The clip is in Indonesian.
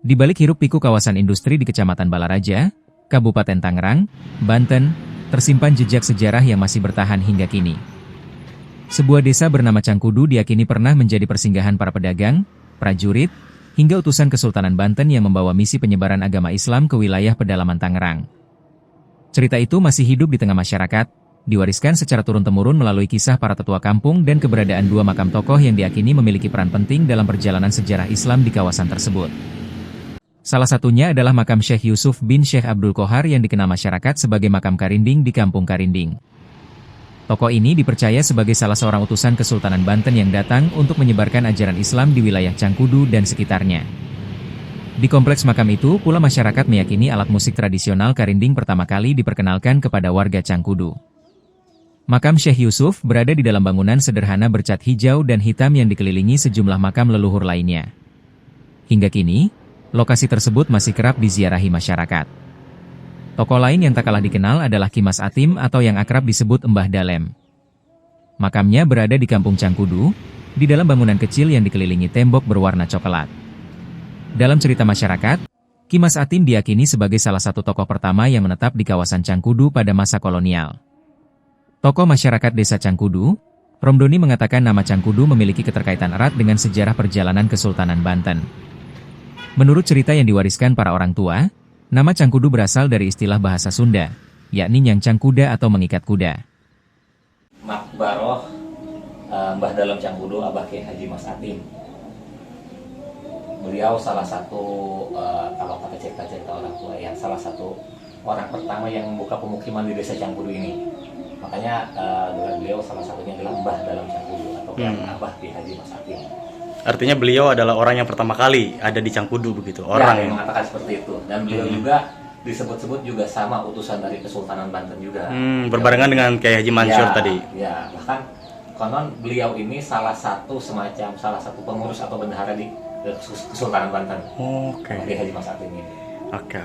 Di balik hiruk-pikuk kawasan industri di Kecamatan Balaraja, Kabupaten Tangerang, Banten, tersimpan jejak sejarah yang masih bertahan hingga kini. Sebuah desa bernama Cangkudu diyakini pernah menjadi persinggahan para pedagang, prajurit, hingga utusan Kesultanan Banten yang membawa misi penyebaran agama Islam ke wilayah pedalaman Tangerang. Cerita itu masih hidup di tengah masyarakat, diwariskan secara turun-temurun melalui kisah para tetua kampung dan keberadaan dua makam tokoh yang diyakini memiliki peran penting dalam perjalanan sejarah Islam di kawasan tersebut. Salah satunya adalah makam Syekh Yusuf bin Syekh Abdul Qohar yang dikenal masyarakat sebagai makam Karinding di Kampung Karinding. Tokoh ini dipercaya sebagai salah seorang utusan Kesultanan Banten yang datang untuk menyebarkan ajaran Islam di wilayah Cangkudu dan sekitarnya. Di kompleks makam itu pula masyarakat meyakini alat musik tradisional Karinding pertama kali diperkenalkan kepada warga Cangkudu. Makam Syekh Yusuf berada di dalam bangunan sederhana bercat hijau dan hitam yang dikelilingi sejumlah makam leluhur lainnya. Hingga kini, lokasi tersebut masih kerap diziarahi masyarakat. Tokoh lain yang tak kalah dikenal adalah Ki Mas Atim atau yang akrab disebut Mbah Dalem. Makamnya berada di Kampung Cangkudu, di dalam bangunan kecil yang dikelilingi tembok berwarna coklat. Dalam cerita masyarakat, Ki Mas Atim diyakini sebagai salah satu tokoh pertama yang menetap di kawasan Cangkudu pada masa kolonial. Tokoh masyarakat desa Cangkudu, Romdoni mengatakan nama Cangkudu memiliki keterkaitan erat dengan sejarah perjalanan Kesultanan Banten. Menurut cerita yang diwariskan para orang tua, nama Cangkudu berasal dari istilah bahasa Sunda, yakni nyangcang kuda atau mengikat kuda. Makbaroh Mbah Dalem Cangkudu Abah Kyai Haji Mas Atim. Beliau salah satu, kalau kata cerita-cerita orang tua, yang salah satu orang pertama yang membuka pemukiman di desa Cangkudu ini. Makanya dengan beliau salah satunya adalah Mbah Dalem Cangkudu atau Abah Kyai Haji Mas Atim. Artinya beliau adalah orang yang pertama kali ada di Cangkudu begitu, orang yang mengatakan seperti itu. Dan beliau juga disebut-sebut juga sama utusan dari Kesultanan Banten juga. Berbarengan dengan Kyai Haji Mansur tadi. Ya, bahkan konon beliau ini salah satu pengurus atau bendahara di Kesultanan Banten. Oke. Kyai Haji Mas Atim ini. Oke.